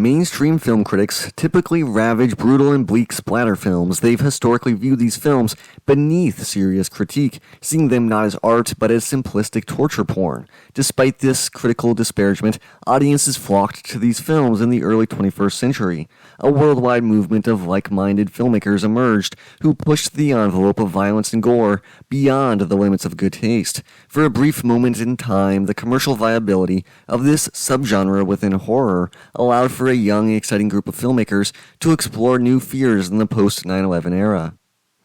Mainstream film critics typically ravage brutal and bleak splatter films. They've historically viewed these films beneath serious critique, seeing them not as art but as simplistic torture porn. Despite this critical disparagement, audiences flocked to these films in the early 21st century. A worldwide movement of like-minded filmmakers emerged who pushed the envelope of violence and gore beyond the limits of good taste. For a brief moment in time, the commercial viability of this subgenre within horror allowed for a young, exciting group of filmmakers to explore new fears in the post-9/11 era.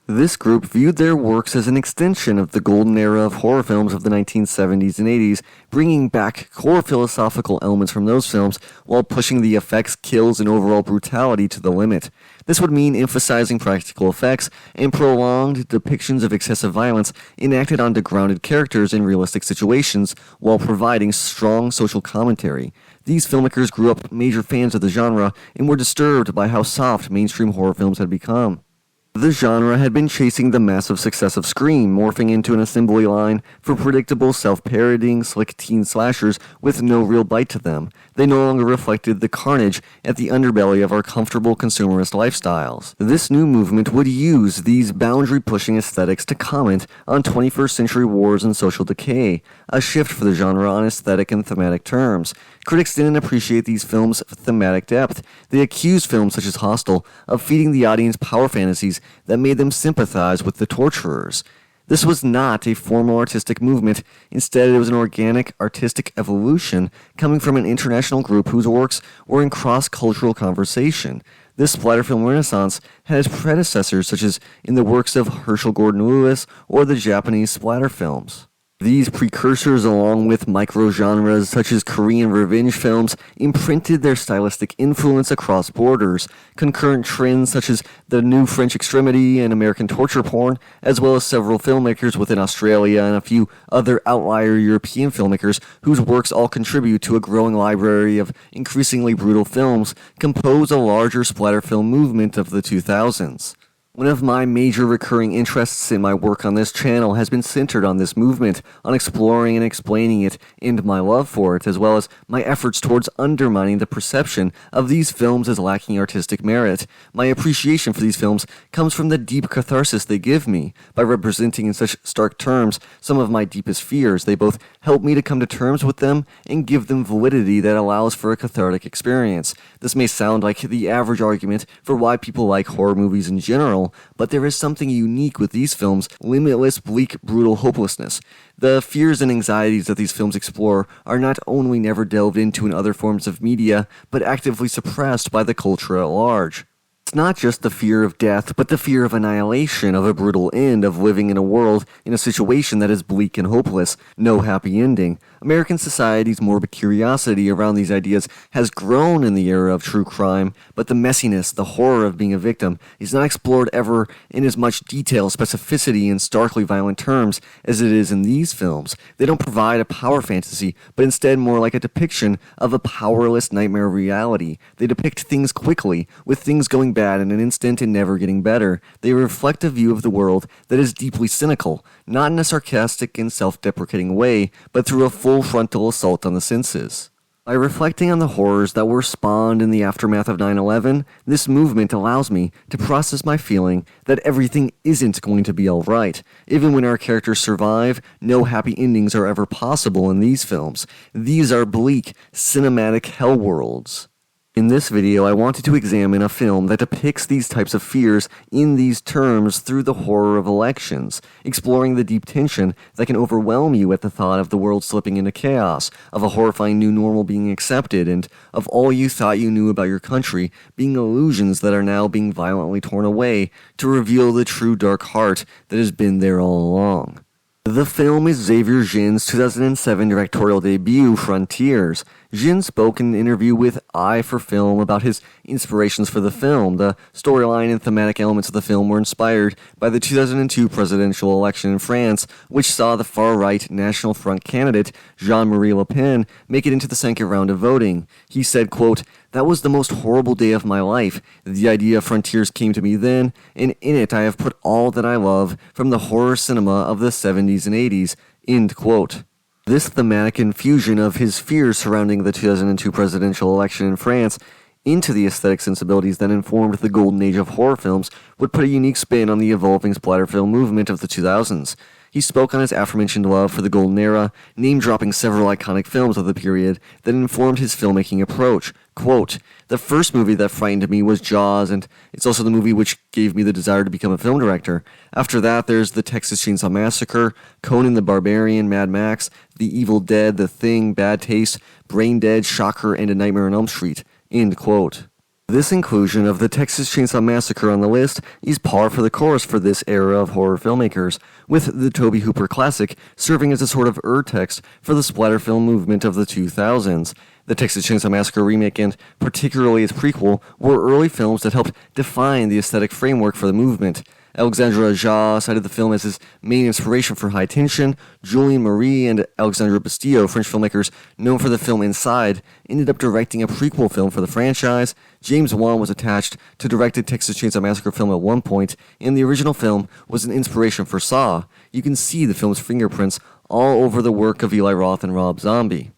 This group viewed their works as an extension of the golden era of horror films of the 1970s and 80s, bringing back core philosophical elements from those films while pushing the effects, kills, and overall brutality to the limit. This would mean emphasizing practical effects and prolonged depictions of excessive violence enacted onto grounded characters in realistic situations while providing strong social commentary. These filmmakers grew up major fans of the genre and were disturbed by how soft mainstream horror films had become. The genre had been chasing the massive success of Scream, morphing into an assembly line for predictable, self-parodying, slick teen slashers with no real bite to them. They no longer reflected the carnage at the underbelly of our comfortable consumerist lifestyles. This new movement would use these boundary-pushing aesthetics to comment on 21st century wars and social decay, a shift for the genre on aesthetic and thematic terms. Critics didn't appreciate these films' thematic depth. They accused films such as Hostel of feeding the audience power fantasies that made them sympathize with the torturers. This was not a formal artistic movement. Instead, it was an organic artistic evolution coming from an international group whose works were in cross-cultural conversation. This splatter film renaissance had its predecessors, such as in the works of Herschel Gordon Lewis or the Japanese splatter films. These precursors, along with micro-genres such as Korean revenge films, imprinted their stylistic influence across borders. Concurrent trends such as the new French extremity and American torture porn, as well as several filmmakers within Australia and a few other outlier European filmmakers whose works all contribute to a growing library of increasingly brutal films, compose a larger splatter film movement of the 2000s. One of my major recurring interests in my work on this channel has been centered on this movement, on exploring and explaining it, and my love for it, as well as my efforts towards undermining the perception of these films as lacking artistic merit. My appreciation for these films comes from the deep catharsis they give me. By representing in such stark terms some of my deepest fears, they both help me to come to terms with them and give them validity that allows for a cathartic experience. This may sound like the average argument for why people like horror movies in general, but there is something unique with these films' limitless, bleak, brutal hopelessness. The fears and anxieties that these films explore are not only never delved into in other forms of media, but actively suppressed by the culture at large. It's not just the fear of death, but the fear of annihilation, of a brutal end, of living in a world, in a situation that is bleak and hopeless, no happy ending. American society's morbid curiosity around these ideas has grown in the era of true crime, but the messiness, the horror of being a victim, is not explored ever in as much detail, specificity, and starkly violent terms as it is in these films. They don't provide a power fantasy, but instead more like a depiction of a powerless nightmare reality. They depict things quickly, with things going bad in an instant and never getting better. They reflect a view of the world that is deeply cynical, not in a sarcastic and self-deprecating way, but through a full frontal assault on the senses. By reflecting on the horrors that were spawned in the aftermath of 9/11, this movement allows me to process my feeling that everything isn't going to be alright. Even when our characters survive, no happy endings are ever possible in these films. These are bleak, cinematic hell worlds. In this video, I wanted to examine a film that depicts these types of fears in these terms through the horror of elections, exploring the deep tension that can overwhelm you at the thought of the world slipping into chaos, of a horrifying new normal being accepted, and of all you thought you knew about your country being illusions that are now being violently torn away to reveal the true dark heart that has been there all along. The film is Xavier Jin's 2007 directorial debut, Frontiers. Jin spoke in an interview with Eye for Film about his inspirations for the film. The storyline and thematic elements of the film were inspired by the 2002 presidential election in France, which saw the far-right National Front candidate, Jean-Marie Le Pen, make it into the second round of voting. He said, quote, "That was the most horrible day of my life. The idea of Frontiers came to me then, and in it I have put all that I love from the horror cinema of the 70s and 80s, end quote." This thematic infusion of his fears surrounding the 2002 presidential election in France into the aesthetic sensibilities that informed the golden age of horror films would put a unique spin on the evolving splatter film movement of the 2000s. He spoke on his aforementioned love for the golden era, name-dropping several iconic films of the period that informed his filmmaking approach. Quote, "The first movie that frightened me was Jaws, and it's also the movie which gave me the desire to become a film director. After that, there's the Texas Chainsaw Massacre, Conan the Barbarian, Mad Max, The Evil Dead, The Thing, Bad Taste, Brain Dead, Shocker, and A Nightmare on Elm Street." End quote. This inclusion of the Texas Chainsaw Massacre on the list is par for the course for this era of horror filmmakers, with the Tobe Hooper classic serving as a sort of ur-text for the splatter film movement of the 2000s. The Texas Chainsaw Massacre remake and particularly its prequel were early films that helped define the aesthetic framework for the movement. Alexandre Aja cited the film as his main inspiration for High Tension. Julien Marie and Alexandre Bastillo, French filmmakers known for the film Inside, ended up directing a prequel film for the franchise. James Wan was attached to direct a Texas Chainsaw Massacre film at one point, and the original film was an inspiration for Saw. You can see the film's fingerprints all over the work of Eli Roth and Rob Zombie.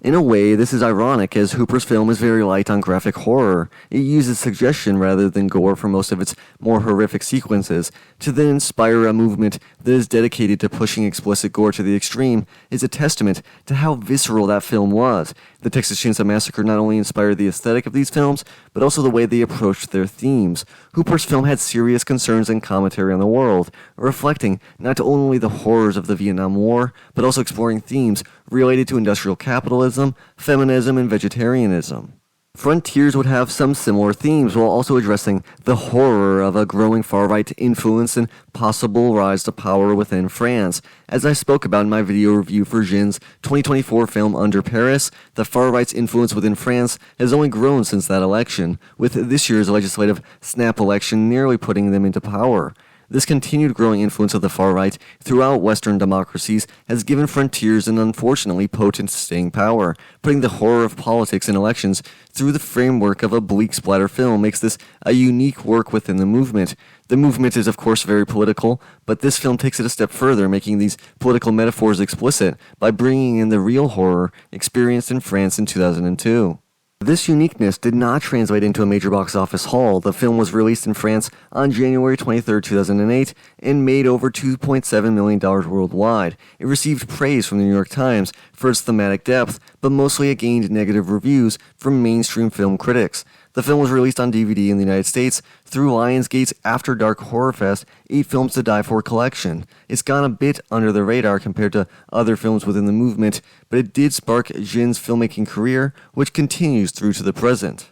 In a way, this is ironic, as Hooper's film is very light on graphic horror. It uses suggestion rather than gore for most of its more horrific sequences. To then inspire a movement that is dedicated to pushing explicit gore to the extreme is a testament to how visceral that film was. The Texas Chainsaw Massacre not only inspired the aesthetic of these films, but also the way they approached their themes. Hooper's film had serious concerns and commentary on the world, reflecting not only the horrors of the Vietnam War, but also exploring themes related to industrial capitalism, feminism, and vegetarianism. Frontiers would have some similar themes while also addressing the horror of a growing far-right influence and possible rise to power within France. As I spoke about in my video review for Jin's 2024 film Under Paris, the far-right's influence within France has only grown since that election, with this year's legislative snap election nearly putting them into power. This continued growing influence of the far right throughout Western democracies has given Frontiers an unfortunately potent staying power. Putting the horror of politics and elections through the framework of a bleak splatter film makes this a unique work within the movement. The movement is of course very political, but this film takes it a step further, making these political metaphors explicit by bringing in the real horror experienced in France in 2002. This uniqueness did not translate into a major box office haul. The film was released in France on January 23, 2008, and made over $2.7 million worldwide. It received praise from the New York Times for its thematic depth, but mostly it gained negative reviews from mainstream film critics. The film was released on DVD in the United States through Lionsgate's After Dark Horror Fest 8 Films to Die For collection. It's gone a bit under the radar compared to other films within the movement, but it did spark Jin's filmmaking career, which continues through to the present.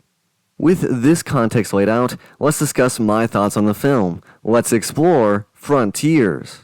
With this context laid out, let's discuss my thoughts on the film. Let's explore Frontiers.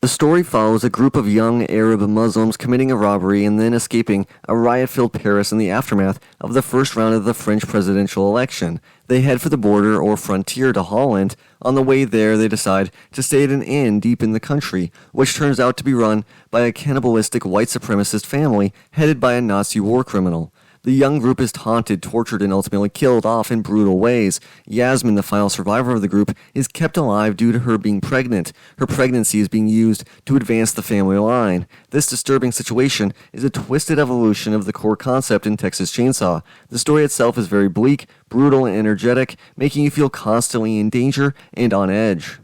The story follows a group of young Arab Muslims committing a robbery and then escaping a riot-filled Paris in the aftermath of the first round of the French presidential election. They head for the border or frontier to Holland. On the way there, they decide to stay at an inn deep in the country, which turns out to be run by a cannibalistic white supremacist family headed by a Nazi war criminal. The young group is taunted, tortured, and ultimately killed off in brutal ways. Yasmin, the final survivor of the group, is kept alive due to her being pregnant. Her pregnancy is being used to advance the family line. This disturbing situation is a twisted evolution of the core concept in Texas Chainsaw. The story itself is very bleak, brutal, and energetic, making you feel constantly in danger and on edge.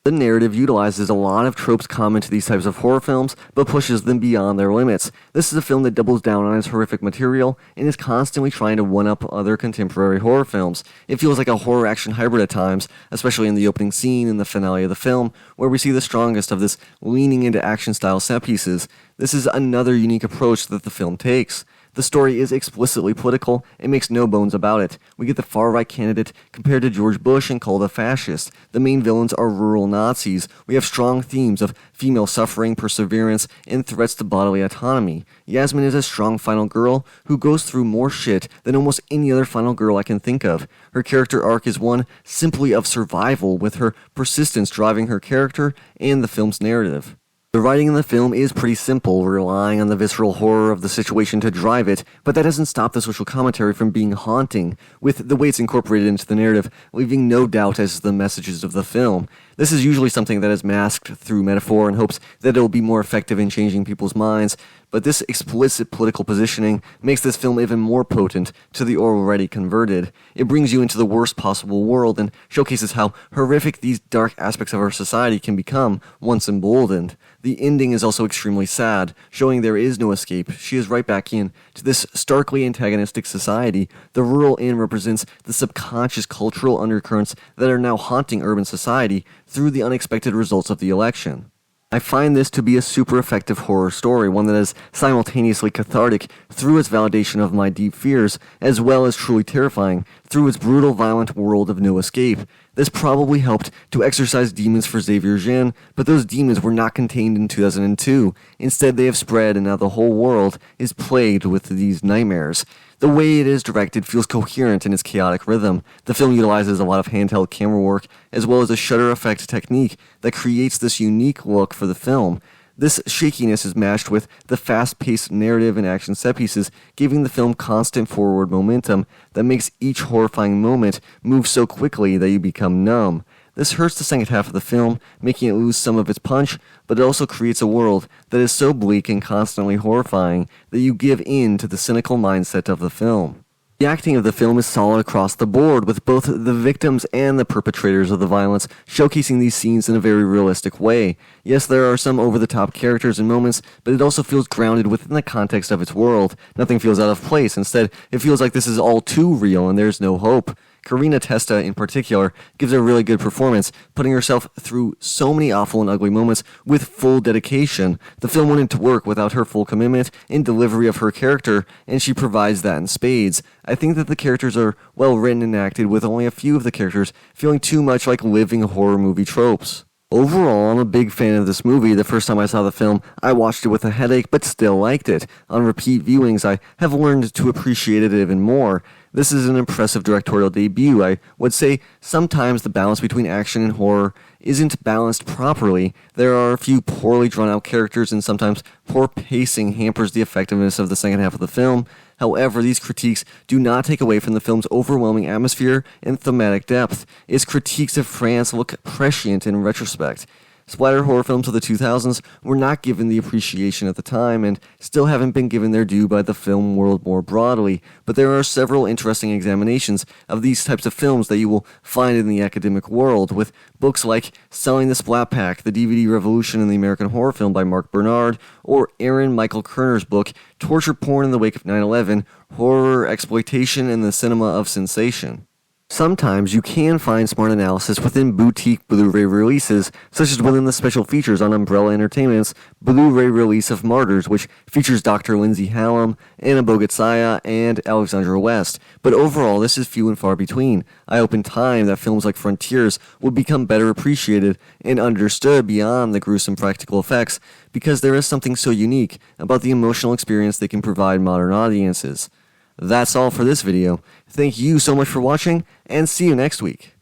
The narrative utilizes a lot of tropes common to these types of horror films, but pushes them beyond their limits. This is a film that doubles down on its horrific material and is constantly trying to one-up other contemporary horror films. It feels like a horror-action hybrid at times, especially in the opening scene and the finale of the film, where we see the strongest of this leaning into action-style set pieces. This is another unique approach that the film takes. The story is explicitly political and makes no bones about it. We get the far-right candidate compared to George Bush and called a fascist. The main villains are rural Nazis. We have strong themes of female suffering, perseverance, and threats to bodily autonomy. Yasmin is a strong final girl who goes through more shit than almost any other final girl I can think of. Her character arc is one simply of survival, with her persistence driving her character and the film's narrative. The writing in the film is pretty simple, relying on the visceral horror of the situation to drive it, but that doesn't stop the social commentary from being haunting, with the way it's incorporated into the narrative, leaving no doubt as to the messages of the film. This is usually something that is masked through metaphor in hopes that it will be more effective in changing people's minds, but this explicit political positioning makes this film even more potent to the already converted. It brings you into the worst possible world and showcases how horrific these dark aspects of our society can become once emboldened. The ending is also extremely sad, showing there is no escape. She is right back in to this starkly antagonistic society. The rural inn represents the subconscious cultural undercurrents that are now haunting urban society through the unexpected results of the election. I find this to be a super effective horror story, one that is simultaneously cathartic through its validation of my deep fears, as well as truly terrifying through its brutal, violent world of no escape. This probably helped to exorcise demons for Xavier Jean, but those demons were not contained in 2002. Instead, they have spread, and now the whole world is plagued with these nightmares. The way it is directed feels coherent in its chaotic rhythm. The film utilizes a lot of handheld camera work, as well as a shutter effect technique that creates this unique look for the film. This shakiness is matched with the fast-paced narrative and action set pieces, giving the film constant forward momentum that makes each horrifying moment move so quickly that you become numb. This hurts the second half of the film, making it lose some of its punch, but it also creates a world that is so bleak and constantly horrifying that you give in to the cynical mindset of the film. The acting of the film is solid across the board, with both the victims and the perpetrators of the violence showcasing these scenes in a very realistic way. Yes, there are some over-the-top characters and moments, but it also feels grounded within the context of its world. Nothing feels out of place. Instead, it feels like this is all too real and there's no hope. Karina Testa, in particular, gives a really good performance, putting herself through so many awful and ugly moments with full dedication. The film wouldn't work without her full commitment and delivery of her character, and she provides that in spades. I think that the characters are well written and acted, with only a few of the characters feeling too much like living horror movie tropes. Overall, I'm a big fan of this movie. The first time I saw the film, I watched it with a headache, but still liked it. On repeat viewings, I have learned to appreciate it even more. This is an impressive directorial debut. I would say sometimes the balance between action and horror isn't balanced properly. There are a few poorly drawn out characters, and sometimes poor pacing hampers the effectiveness of the second half of the film. However, these critiques do not take away from the film's overwhelming atmosphere and thematic depth. Its critiques of France look prescient in retrospect. Splatter horror films of the 2000s were not given the appreciation at the time and still haven't been given their due by the film world more broadly, but there are several interesting examinations of these types of films that you will find in the academic world, with books like Selling the Splat Pack, The DVD Revolution in the American Horror Film by Mark Bernard, or Aaron Michael Kerner's book, Torture Porn in the Wake of 9/11, Horror, Exploitation, and the Cinema of Sensation. Sometimes you can find smart analysis within boutique Blu-ray releases, such as within the special features on Umbrella Entertainment's Blu-ray release of Martyrs, which features Dr. Lindsay Hallam, Anna Bogatsaya, and Alexandra West. But overall, this is few and far between. I hope in time that films like Frontiers will become better appreciated and understood beyond the gruesome practical effects, because there is something so unique about the emotional experience they can provide modern audiences. That's all for this video. Thank you so much for watching, and see you next week.